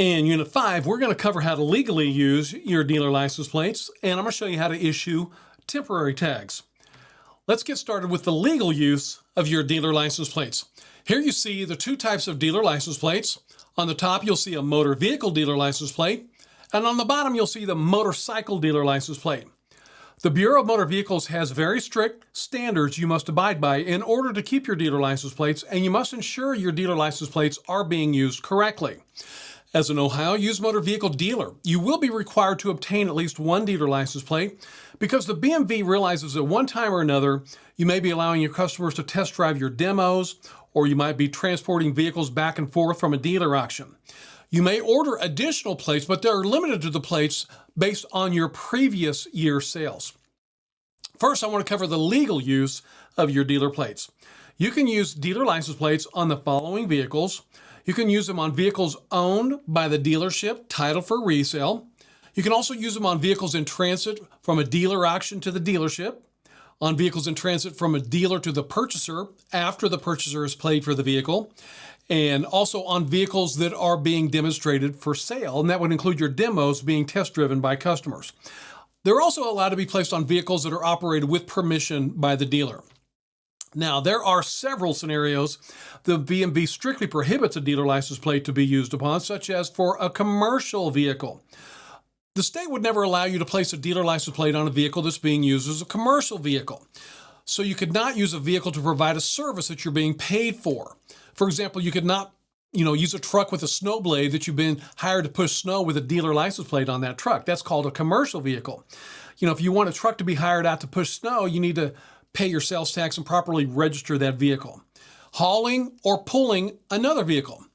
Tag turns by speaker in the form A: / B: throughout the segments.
A: In Unit 5, we're going to cover how to legally use your dealer license plates, and I'm going to show you how to issue temporary tags. Let's get started with the legal use of your dealer license plates. Here you see the two types of dealer license plates. On the top, you'll see a motor vehicle dealer license plate, and on the bottom, you'll see the motorcycle dealer license plate. The Bureau of Motor Vehicles has very strict standards you must abide by in order to keep your dealer license plates, and you must ensure your dealer license plates are being used correctly. As an Ohio used motor vehicle dealer, you will be required to obtain at least one dealer license plate because the BMV realizes that one time or another, you may be allowing your customers to test drive your demos, or you might be transporting vehicles back and forth from a dealer auction. You may order additional plates, but they're limited to the plates based on your previous year's sales. First, I want to cover the legal use of your dealer plates. You can use dealer license plates on the following vehicles. You can use them on vehicles owned by the dealership, titled for resale. You can also use them on vehicles in transit from a dealer auction to the dealership, on vehicles in transit from a dealer to the purchaser after the purchaser has paid for the vehicle, and also on vehicles that are being demonstrated for sale, and that would include your demos being test driven by customers. They're also allowed to be placed on vehicles that are operated with permission by the dealer. Now, there are several scenarios the BMV strictly prohibits a dealer license plate to be used upon, such as for a commercial vehicle. The state would never allow you to place a dealer license plate on a vehicle that's being used as a commercial vehicle. So you could not use a vehicle to provide a service that you're being paid for. For example, you could not use a truck with a snow blade that you've been hired to push snow with a dealer license plate on that truck. That's called a commercial vehicle. If you want a truck to be hired out to push snow, you need to pay your sales tax and properly register that vehicle. Hauling or pulling another vehicle.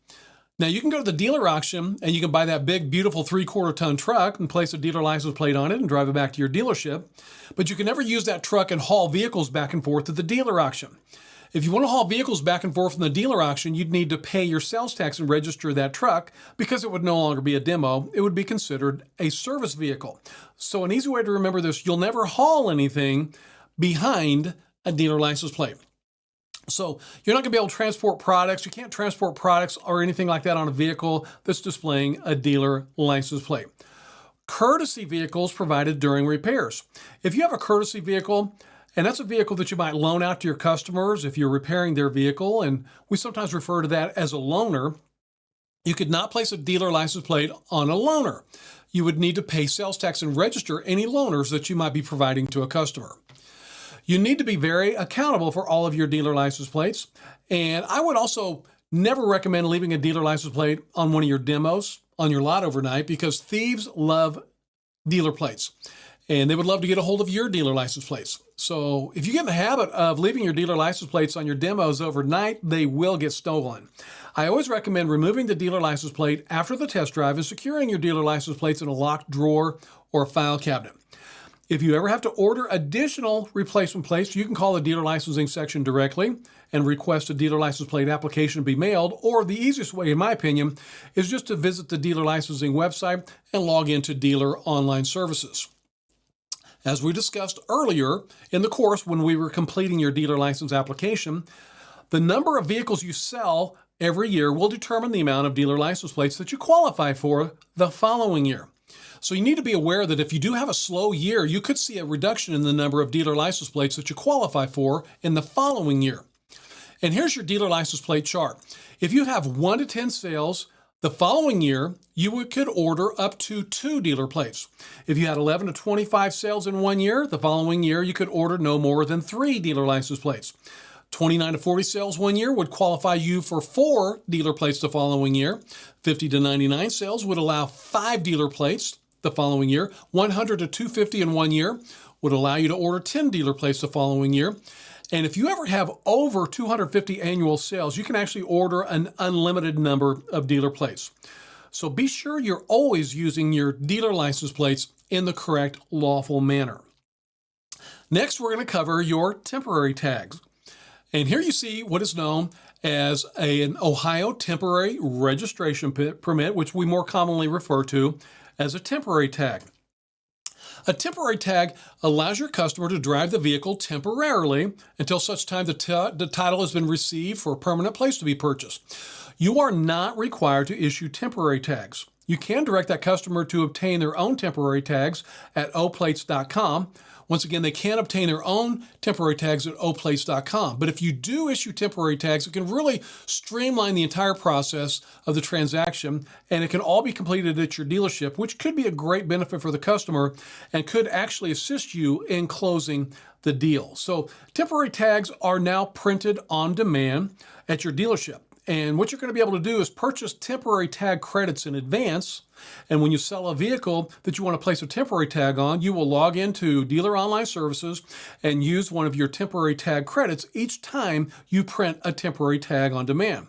A: Now, you can go to the dealer auction and you can buy that big, beautiful 3/4 ton truck and place a dealer license plate on it and drive it back to your dealership. But you can never use that truck and haul vehicles back and forth to the dealer auction. If you want to haul vehicles back and forth from the dealer auction, you'd need to pay your sales tax and register that truck because it would no longer be a demo. It would be considered a service vehicle. So an easy way to remember this, you'll never haul anything behind a dealer license plate. So you're not going to be able to transport products. You can't transport products or anything like that on a vehicle that's displaying a dealer license plate. Courtesy vehicles provided during repairs. If you have a courtesy vehicle, and that's a vehicle that you might loan out to your customers if you're repairing their vehicle, and we sometimes refer to that as a loaner, you could not place a dealer license plate on a loaner. You would need to pay sales tax and register any loaners that you might be providing to a customer. You need to be very accountable for all of your dealer license plates. And I would also never recommend leaving a dealer license plate on one of your demos on your lot overnight because thieves love dealer plates and they would love to get a hold of your dealer license plates. So if you get in the habit of leaving your dealer license plates on your demos overnight, they will get stolen. I always recommend removing the dealer license plate after the test drive and securing your dealer license plates in a locked drawer or a file cabinet. If you ever have to order additional replacement plates, you can call the dealer licensing section directly and request a dealer license plate application be mailed, or the easiest way, in my opinion, is just to visit the dealer licensing website and log into dealer online services. As we discussed earlier in the course when we were completing your dealer license application, the number of vehicles you sell every year will determine the amount of dealer license plates that you qualify for the following year. So you need to be aware that if you do have a slow year, you could see a reduction in the number of dealer license plates that you qualify for in the following year. And here's your dealer license plate chart. If you have 1 to 10 sales, the following year, you could order up to 2 dealer plates. If you had 11 to 25 sales in 1 year, the following year, you could order no more than 3 dealer license plates. 29 to 40 sales 1 year would qualify you for 4 dealer plates the following year. 50 to 99 sales would allow 5 dealer plates the following year. 100 to 250 in 1 year would allow you to order 10 dealer plates the following year. And if you ever have over 250 annual sales, you can actually order an unlimited number of dealer plates. So be sure you're always using your dealer license plates in the correct lawful manner. Next, we're going to cover your temporary tags. And here you see what is known as an Ohio temporary registration permit, which we more commonly refer to as a temporary tag. A temporary tag allows your customer to drive the vehicle temporarily until such time the title has been received for a permanent place to be purchased. You are not required to issue temporary tags. You can direct that customer to obtain their own temporary tags at oplates.com. Once again, they can obtain their own temporary tags at oplates.com. But if you do issue temporary tags, it can really streamline the entire process of the transaction, and it can all be completed at your dealership, which could be a great benefit for the customer and could actually assist you in closing the deal. So temporary tags are now printed on demand at your dealership. And what you're going to be able to do is purchase temporary tag credits in advance. And when you sell a vehicle that you want to place a temporary tag on, you will log into Dealer Online Services and use one of your temporary tag credits each time you print a temporary tag on demand.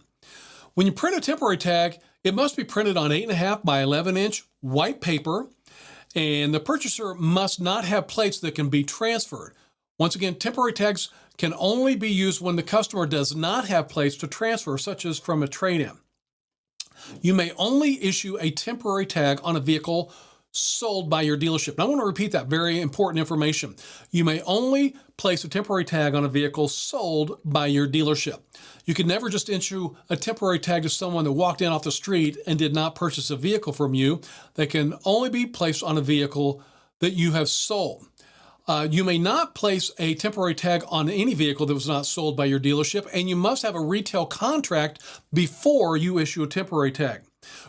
A: When you print a temporary tag, it must be printed on 8.5 by 11-inch white paper, and the purchaser must not have plates that can be transferred. Once again, temporary tags can only be used when the customer does not have plates to transfer, such as from a trade-in. You may only issue a temporary tag on a vehicle sold by your dealership. And I want to repeat that very important information. You may only place a temporary tag on a vehicle sold by your dealership. You can never just issue a temporary tag to someone that walked in off the street and did not purchase a vehicle from you. They can only be placed on a vehicle that you have sold. You may not place a temporary tag on any vehicle that was not sold by your dealership, and you must have a retail contract before you issue a temporary tag.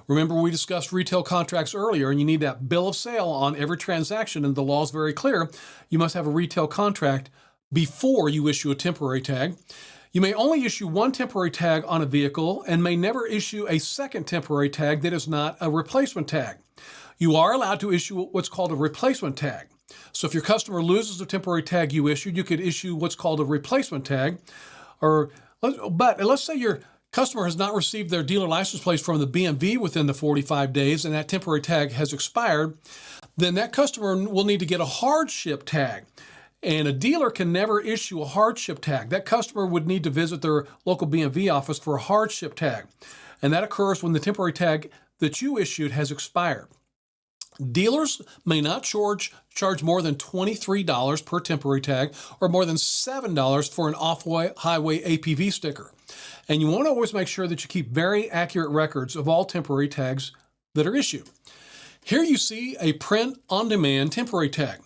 A: Remember, we discussed retail contracts earlier, and you need that bill of sale on every transaction, and the law is very clear. You must have a retail contract before you issue a temporary tag. You may only issue one temporary tag on a vehicle and may never issue a second temporary tag that is not a replacement tag. You are allowed to issue what's called a replacement tag. So if your customer loses a temporary tag you issued, you could issue what's called a replacement tag. But let's say your customer has not received their dealer license plate from the BMV within the 45 days and that temporary tag has expired, then that customer will need to get a hardship tag. And a dealer can never issue a hardship tag. That customer would need to visit their local BMV office for a hardship tag. And that occurs when the temporary tag that you issued has expired. Dealers may not charge more than $23 per temporary tag or more than $7 for an off-highway APV sticker. And you want to always make sure that you keep very accurate records of all temporary tags that are issued. Here you see a print-on-demand temporary tag.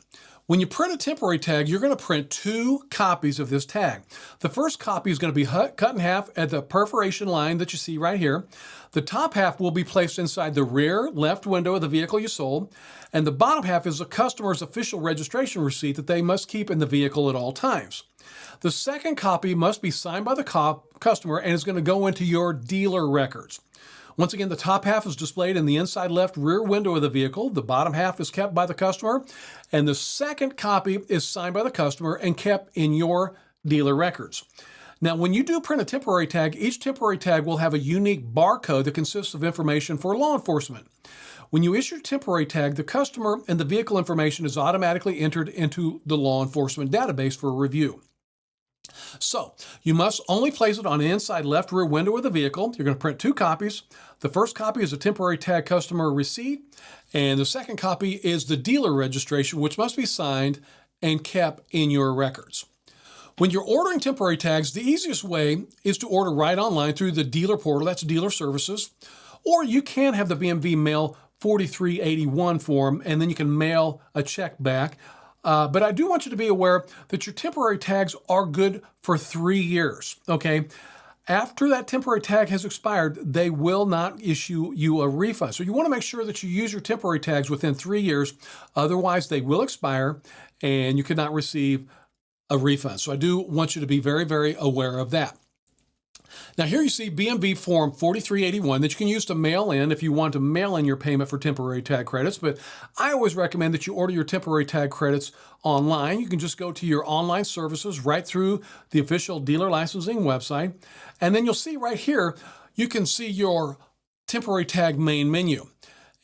A: When you print a temporary tag, you're going to print 2 copies of this tag. The first copy is going to be cut in half at the perforation line that you see right here. The top half will be placed inside the rear left window of the vehicle you sold, and the bottom half is the customer's official registration receipt that they must keep in the vehicle at all times. The second copy must be signed by the customer and is going to go into your dealer records. Once again, the top half is displayed in the inside left rear window of the vehicle. The bottom half is kept by the customer, and the second copy is signed by the customer and kept in your dealer records. Now, when you do print a temporary tag, each temporary tag will have a unique barcode that consists of information for law enforcement. When you issue a temporary tag, the customer and the vehicle information is automatically entered into the law enforcement database for review. So, you must only place it on the inside left rear window of the vehicle. You're going to print 2 copies. The first copy is a temporary tag customer receipt, and the second copy is the dealer registration, which must be signed and kept in your records. When you're ordering temporary tags, the easiest way is to order right online through the dealer portal, that's Dealer Services, or you can have the BMV mail 4381 form, and then you can mail a check back. But I do want you to be aware that your temporary tags are good for 3 years, okay? After that temporary tag has expired, they will not issue you a refund. So you want to make sure that you use your temporary tags within 3 years. Otherwise, they will expire and you cannot receive a refund. So I do want you to be very, very aware of that. Now here you see BMV form 4381 that you can use to mail in if you want to mail in your payment for temporary tag credits, but I always recommend that you order your temporary tag credits online. You can just go to your online services right through the official dealer licensing website, and then you'll see right here, you can see your temporary tag main menu,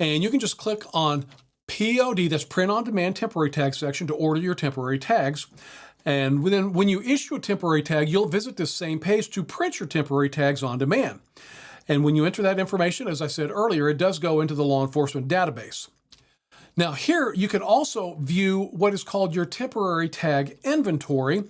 A: and you can just click on POD, that's print on demand temporary tag section, to order your temporary tags. And then when you issue a temporary tag, you'll visit this same page to print your temporary tags on demand. And when you enter that information, as I said earlier, it does go into the law enforcement database. Now here, you can also view what is called your temporary tag inventory.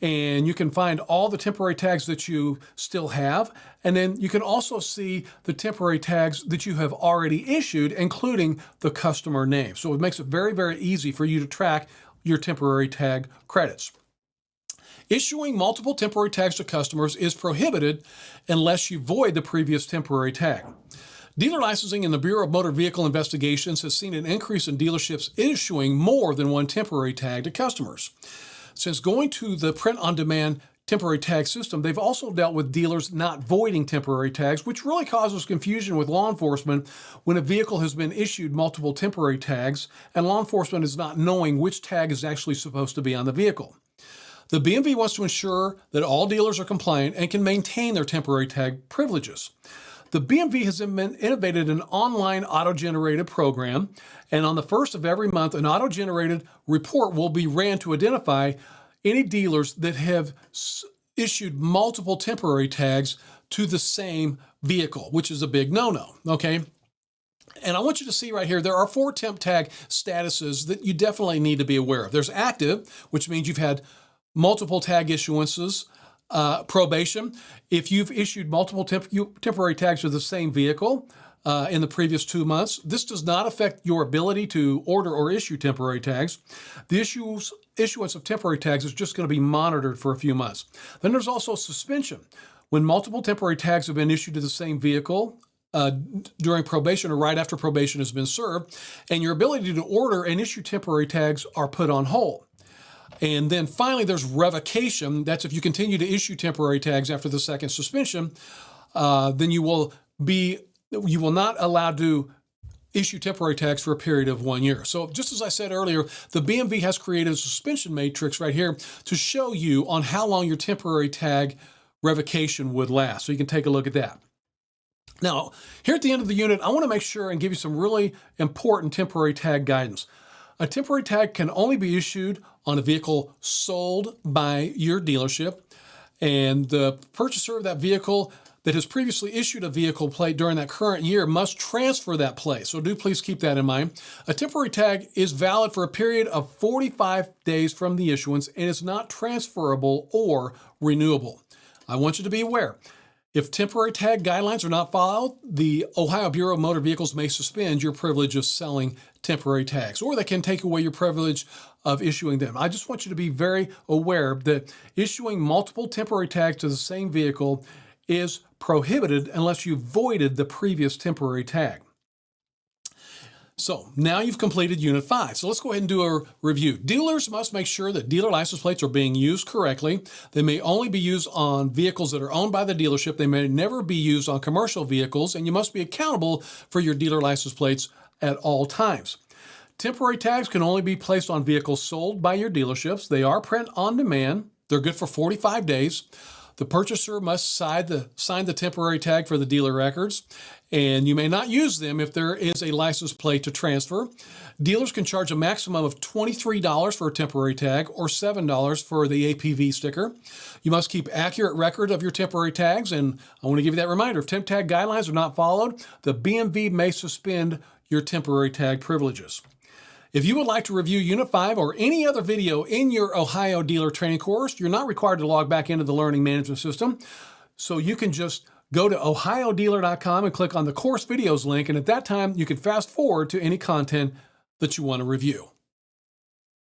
A: and you can find all the temporary tags that you still have. And then you can also see the temporary tags that you have already issued, including the customer name. So it makes it very, very easy for you to track your temporary tag credits. Issuing multiple temporary tags to customers is prohibited unless you void the previous temporary tag. Dealer licensing in the Bureau of Motor Vehicle Investigations has seen an increase in dealerships issuing more than one temporary tag to customers. Since going to the print-on-demand temporary tag system, they've also dealt with dealers not voiding temporary tags, which really causes confusion with law enforcement when a vehicle has been issued multiple temporary tags and law enforcement is not knowing which tag is actually supposed to be on the vehicle. The BMV wants to ensure that all dealers are compliant and can maintain their temporary tag privileges. The BMV has innovated an online auto-generated program, and on the first of every month, an auto-generated report will be ran to identify any dealers that have issued multiple temporary tags to the same vehicle, which is a big no-no, okay? And I want you to see right here, there are 4 temp tag statuses that you definitely need to be aware of. There's active, which means you've had multiple tag issuances. Probation, if you've issued multiple temporary tags to the same vehicle in the previous 2 months, this does not affect your ability to order or issue temporary tags. The issuance of temporary tags is just going to be monitored for a few months. Then there's also suspension. When multiple temporary tags have been issued to the same vehicle during probation or right after probation has been served, and your ability to order and issue temporary tags are put on hold. And then finally, there's revocation. That's if you continue to issue temporary tags after the second suspension, then you will not allowed to issue temporary tags for a period of 1 year. So just as I said earlier, the BMV has created a suspension matrix right here to show you on how long your temporary tag revocation would last. So you can take a look at that. Now, here at the end of the unit, I want to make sure and give you some really important temporary tag guidance. A temporary tag can only be issued on a vehicle sold by your dealership, and the purchaser of that vehicle that has previously issued a vehicle plate during that current year must transfer that plate. So do please keep that in mind. A temporary tag is valid for a period of 45 days from the issuance and is not transferable or renewable. I want you to be aware. If temporary tag guidelines are not followed, the Ohio Bureau of Motor Vehicles may suspend your privilege of selling temporary tags, or they can take away your privilege of issuing them. I just want you to be very aware that issuing multiple temporary tags to the same vehicle is prohibited unless you voided the previous temporary tag. So now you've completed Unit 5. So let's go ahead and do a review. Dealers must make sure that dealer license plates are being used correctly. They may only be used on vehicles that are owned by the dealership. They may never be used on commercial vehicles, and you must be accountable for your dealer license plates at all times. Temporary tags can only be placed on vehicles sold by your dealerships. They are print on demand. They're good for 45 days. The purchaser must sign the temporary tag for the dealer records, and you may not use them if there is a license plate to transfer. Dealers can charge a maximum of $23 for a temporary tag or $7 for the APV sticker. You must keep accurate record of your temporary tags, and I want to give you that reminder, if temp tag guidelines are not followed, the BMV may suspend your temporary tag privileges. If you would like to review Unit 5 or any other video in your Ohio dealer training course, you're not required to log back into the learning management system. So you can just go to ohiodealer.com and click on the course videos link. And at that time, you can fast forward to any content that you want to review.